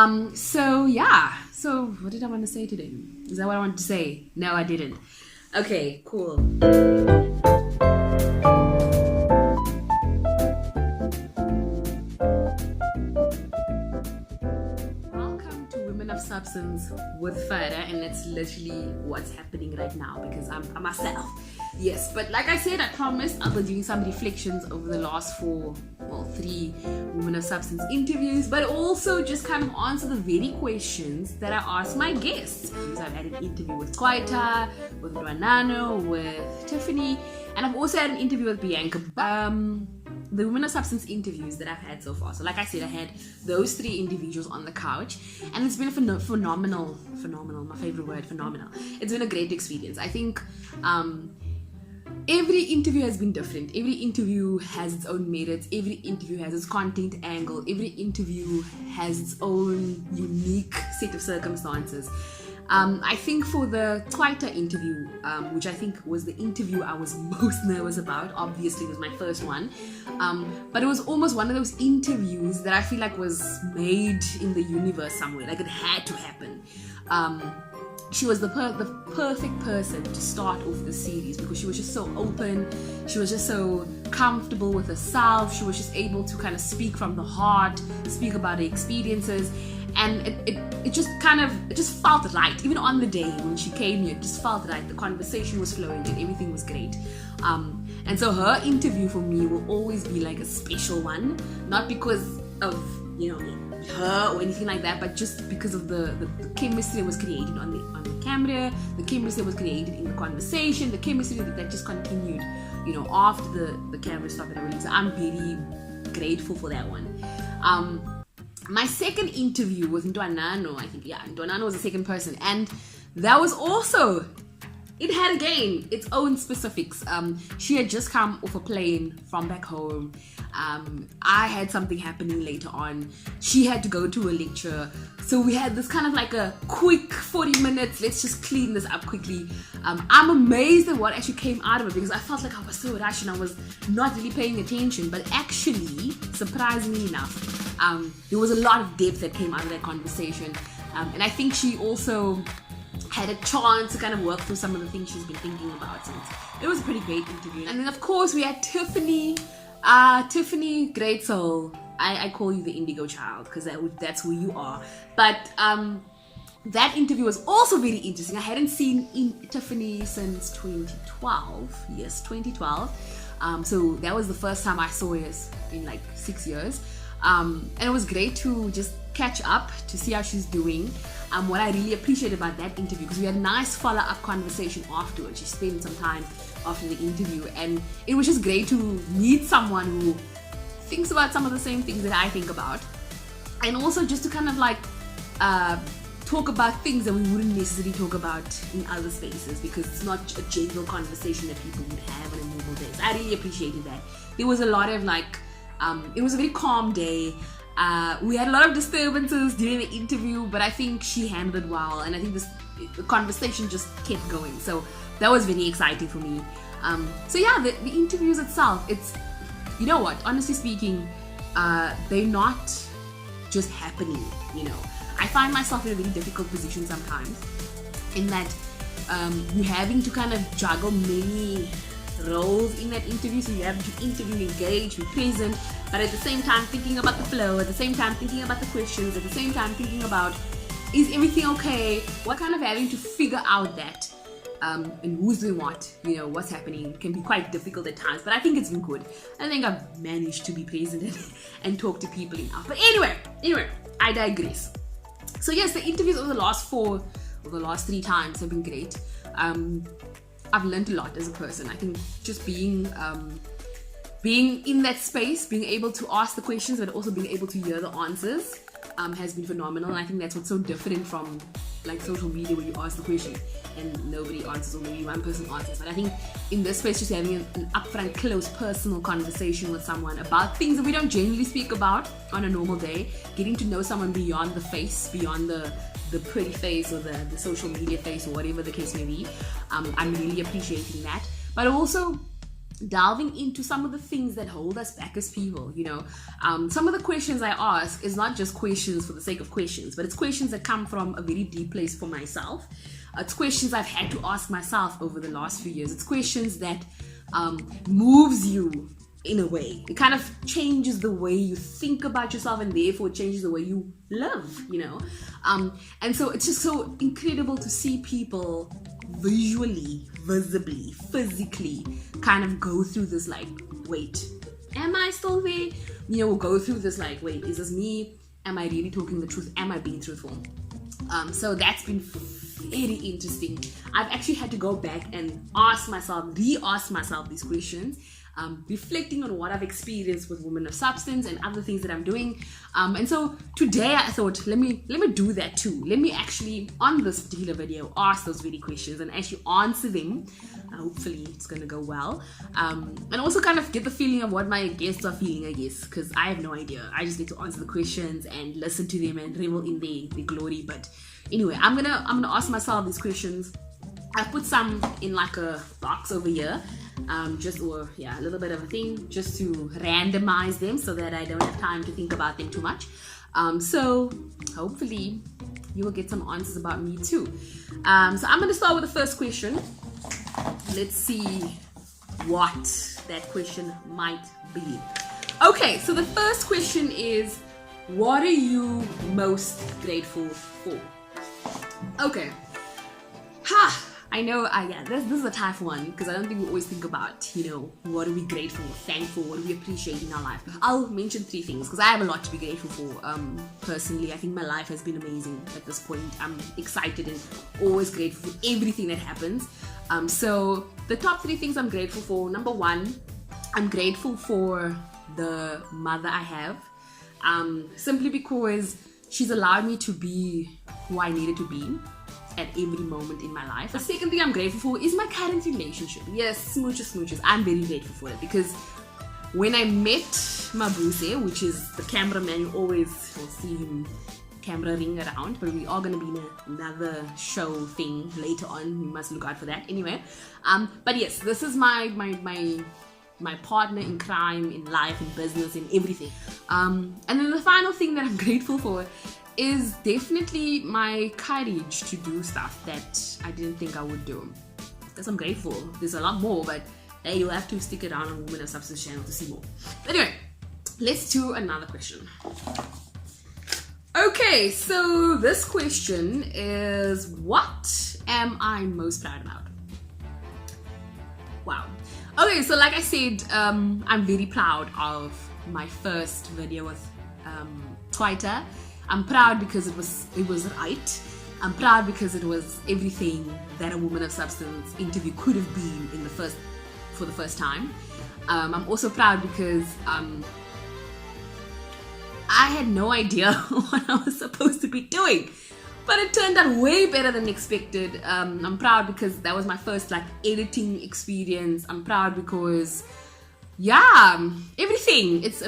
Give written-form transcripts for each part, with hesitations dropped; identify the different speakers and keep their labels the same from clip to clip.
Speaker 1: So what did I want to say today? Is that what I wanted to say? No, I didn't. Okay, cool. Welcome to Women of Substance with Farah, and it's literally what's happening right now because I'm myself. Yes, but like I said, I promised I'll be doing some reflections over the last 3 Women of Substance interviews, but also just kind of answer the very questions that I asked my guests. Because I've had an interview with Kwaita, with Ndoanano, with Tiffany, and I've also had an interview with Bianca. The Women of Substance interviews that I've had so far. So like I said, I had those 3 individuals on the couch, and it's been a phenomenal, my favorite word, phenomenal. It's been a great experience. I think every interview has been different. Every interview has its own merits. Every interview has its content angle. Every interview has its own unique set of circumstances. I think for the Kwaita interview, which I think was the interview I was most nervous about, obviously it was my first one, but it was almost one of those interviews that I feel like was made in the universe somewhere, like it had to happen. She was the perfect person to start off the series because she was just so open, she was just so comfortable with herself, she was just able to kind of speak from the heart, speak about her experiences, and it just felt right. Even on the day when she came here, it just felt right. The conversation was flowing and everything was great. And so her interview for me will always be like a special one, not because of, her or anything like that, but just because of the chemistry that was created on the camera, the chemistry that was created in the conversation, the chemistry that just continued, after the camera stopped and everything. So I'm very grateful for that one. My second interview with Ndoanano, I think, Ndoanano was the second person, and that was also, it had again its own specifics. She had just come off a plane from back home. I had something happening later on. She had to go to a lecture. So we had this kind of like a quick 40 minutes, let's just clean this up quickly. I'm amazed at what actually came out of it because I felt like I was so rushed and I was not really paying attention. But actually, surprisingly enough, there was a lot of depth that came out of that conversation. And I think she also had a chance to kind of work through some of the things she's been thinking about. So it was a pretty great interview. And then of course we had Tiffany. Tiffany, great soul. I call you the indigo child because that's who you are. But that interview was also very interesting. I hadn't seen Tiffany since 2012. Yes, 2012. So that was the first time I saw her in like 6 years. And it was great to just catch up to see how she's doing. What I really appreciated about that interview, because we had a nice follow-up conversation afterwards. She spent some time after the interview, and it was just great to meet someone who thinks about some of the same things that I think about, and also just to kind of like talk about things that we wouldn't necessarily talk about in other spaces, because it's not a general conversation that people would have on a normal day. So I really appreciated that. There was a lot of like, it was a very calm day. We had a lot of disturbances during the interview, but I think she handled it well, and I think the conversation just kept going. So that was very exciting for me. So yeah, the interviews itself, it's, you know what, honestly speaking, they're not just happening, I find myself in a very difficult position sometimes, in that you're having to kind of juggle many roles in that interview. So you have to interview, engage, be present, but at the same time thinking about the flow, at the same time thinking about the questions, at the same time thinking about, is everything okay? What kind of having to figure out that and who's doing what, what's happening, can be quite difficult at times, but I think it's been good. I think I've managed to be present and talk to people enough. But anyway, I digress. So yes, the interviews over the last 3 times have been great. I've learned a lot as a person. I think just being in that space, being able to ask the questions, but also being able to hear the answers has been phenomenal. And I think that's what's so different from like social media, where you ask the question and nobody answers, or maybe one person answers. But I think in this space, just having an upfront, close, personal conversation with someone about things that we don't generally speak about on a normal day, getting to know someone beyond the face, beyond the pretty face or the social media face, or whatever the case may be. I'm really appreciating that. But also delving into some of the things that hold us back as people. Some of the questions I ask is not just questions for the sake of questions, but it's questions that come from a very deep place for myself. It's questions I've had to ask myself over the last few years. It's questions that moves you in a way. It kind of changes the way you think about yourself, and therefore it changes the way you live, and so it's just so incredible to see people visually, visibly, physically kind of go through this like, wait, am I still there? We'll go through this like, wait, is this me? Am I really talking the truth? Am I being truthful? So that's been very interesting. I've actually had to go back and re-ask myself these questions, reflecting on what I've experienced with Womxn of Substance and other things that I'm doing. And so today I thought, let me do that too. Let me actually, on this particular video, ask those very questions and actually answer them. Hopefully it's going to go well. And also kind of get the feeling of what my guests are feeling, I guess, because I have no idea. I just need to answer the questions and listen to them and revel in their glory. But anyway, I'm gonna ask myself these questions. I put some in like a box over here, a little bit of a thing, just to randomize them so that I don't have time to think about them too much. So hopefully you will get some answers about me too. So I'm going to start with the first question. Let's see what that question might be. Okay, so the first question is, what are you most grateful for? Okay. I know, this is a tough one, because I don't think we always think about, what are we grateful, thankful, what do we appreciate in our life. I'll mention 3 things, because I have a lot to be grateful for. Personally, I think my life has been amazing at this point. I'm excited and always grateful for everything that happens. So the top 3 things I'm grateful for. Number 1, I'm grateful for the mother I have, simply because she's allowed me to be who I needed to be at every moment in my life. The second thing I'm grateful for is my current relationship. Yes, smooches. I'm very grateful for it, because when I met Mabuse, which is the cameraman, you always will see him camera ring around, but we are going to be in another show thing later on. You must look out for that. Anyway, but yes, this is my partner in crime, in life, in business, in everything. And then the final thing that I'm grateful for is definitely my courage to do stuff that I didn't think I would do. Because I'm grateful. There's a lot more, but hey, you'll have to stick around on Womxn of Substance channel to see more. Anyway, let's do another question. Okay, so this question is, what am I most proud about? Wow. Okay, so like I said, I'm very proud of my first video with Twitter. I'm proud because it was right. I'm proud because it was everything that a Womxn of Substance interview could have been for the first time. I'm also proud because I had no idea what I was supposed to be doing, but it turned out way better than expected. I'm proud because that was my first editing experience. I'm proud because everything. It's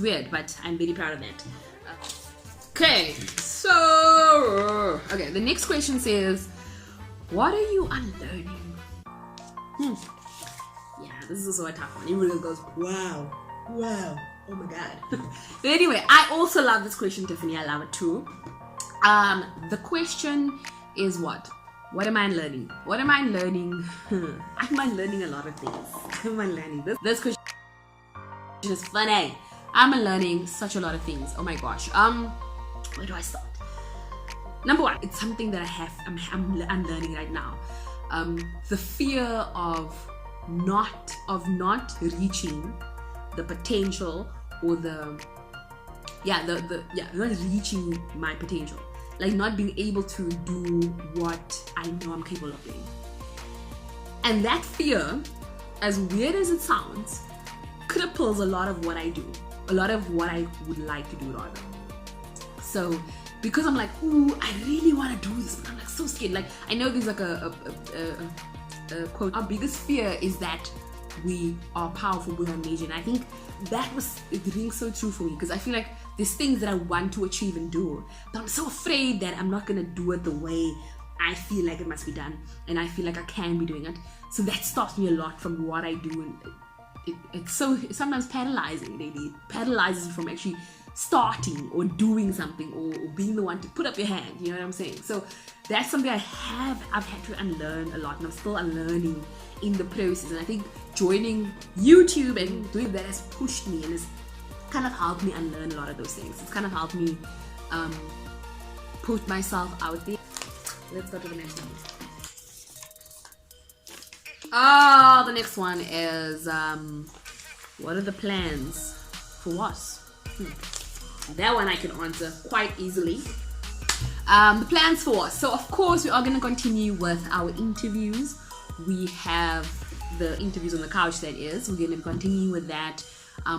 Speaker 1: weird, but I'm very proud of that. Okay, so the next question says, what are you unlearning? Yeah, this is also a tough one. Everyone goes, wow, oh my god. But anyway, I also love this question, Tiffany. I love it too. The question is what? What am I unlearning? What am I unlearning? I'm unlearning a lot of things. I'm unlearning this question is funny. I'm unlearning such a lot of things. Oh my gosh. Where do I start? Number 1, it's something that I'm unlearning right now. The fear of not reaching the potential, or not reaching my potential. Not being able to do what I know I'm capable of doing. And that fear, as weird as it sounds, cripples a lot of what I do. A lot of what I would like to do rather. So, because I'm ooh, I really want to do this, but I'm so scared. I know there's a quote, our biggest fear is that we are powerful beyond measure. And I think it rings so true for me, because I feel like there's things that I want to achieve and do, but I'm so afraid that I'm not going to do it the way I feel like it must be done, and I feel like I can be doing it. So that stops me a lot from what I do and it's sometimes paralyzing. Really, it paralyzes you from actually starting or doing something or being the one to put up your hand. You know what I'm saying? So that's something I've had to unlearn a lot, and I'm still unlearning in the process. And I think joining YouTube and doing that has pushed me and has kind of helped me unlearn a lot of those things. It's kind of helped me put myself out there. Let's go to the next one. The next one is what are the plans for what? That one I can answer quite easily. The plans for what? So of course we are going to continue with our interviews. We have the interviews on the couch, that is. We're going to continue with that.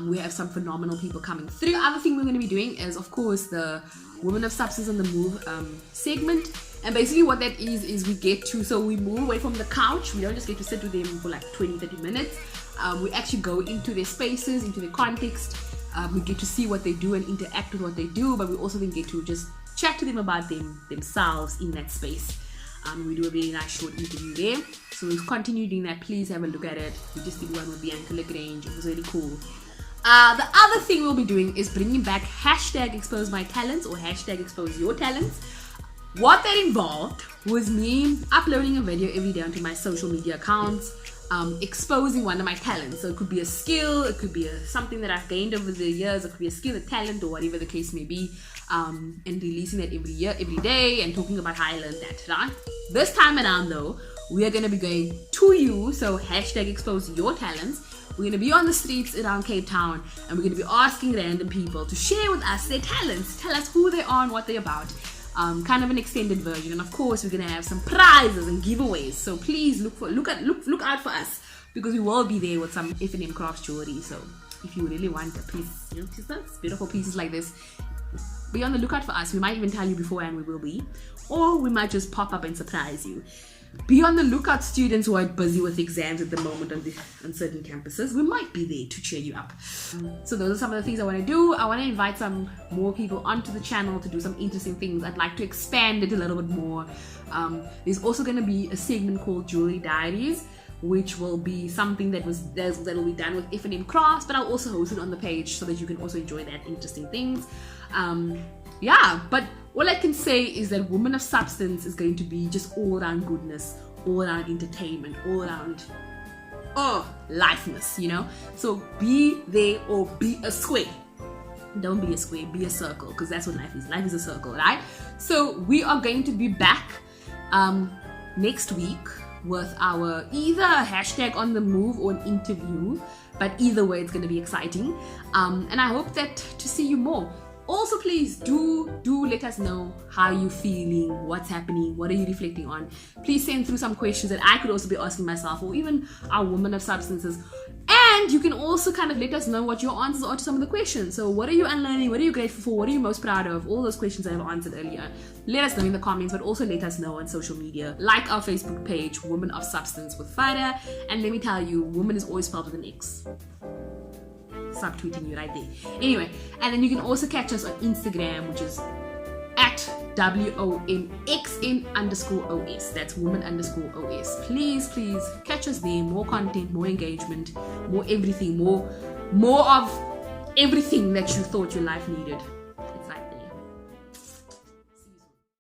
Speaker 1: We have some phenomenal people coming through. The other thing we're going to be doing is, of course, the Women of Substance on the Move segment. And basically what that is we move away from the couch. We don't just get to sit with them for like 20-30 minutes. We actually go into their spaces, into their context. We get to see what they do and interact with what they do, but we also then get to just chat to them about themselves in that space. We do a very nice short interview there. So we'll continue doing that. Please have a look at it. We just did one with Bianca Lagrange. It was really cool. The other thing we'll be doing is bringing back #ExposeMyTalents or #ExposeYourTalents. What that involved was me uploading a video every day onto my social media accounts, exposing one of my talents. So it could be a skill, it could be something that I've gained over the years, it could be a skill, a talent, or whatever the case may be, and releasing that every day, and talking about how I learned that, right? This time around though, we are going to be going to you, so #ExposeYourTalents. We're going to be on the streets around Cape Town, and we're going to be asking random people to share with us their talents, tell us who they are and what they're about. Kind of an extended version, and of course we're gonna have some prizes and giveaways. So please look out for us, because we will be there with some F&M crafts jewelry. So if you really want a piece, beautiful pieces like this, be on the lookout for us. We might even tell you beforehand we will be, or we might just pop up and surprise you. Be on the lookout, students who are busy with exams at the moment on certain campuses. We might be there to cheer you up. So those are some of the things I want to do. I want to invite some more people onto the channel to do some interesting things. I'd like to expand it a little bit more. There's also going to be a segment called Jewelry Diaries, which will be something that will be done with F&M Crafts, but I'll also host it on the page so that you can also enjoy that interesting things. But all I can say is that Women of Substance is going to be just all around goodness, all around entertainment, all around lifeness, you know. So be there or be a square. Don't be a square, be a circle, because that's what life is. Life is a circle, right? So we are going to be back next week with our either a #on the move or an interview, but either way it's going to be exciting, and I hope that to see you more. Also, please do let us know how you're feeling, what's happening, what are you reflecting on. Please send through some questions that I could also be asking myself, or even our Women of Substances. And you can also kind of let us know what your answers are to some of the questions. So what are you unlearning? What are you grateful for? What are you most proud of? All those questions I have answered earlier. Let us know in the comments, but also let us know on social media. Like our Facebook page, Women of Substance with Farah. And let me tell you, woman is always spelled with an X. Stop tweeting you right there. Anyway, and then you can also catch us on Instagram, which is at WOMXN_OS. That's woman_OS. Please catch us there. More content, more engagement, more everything, more of everything that you thought your life needed.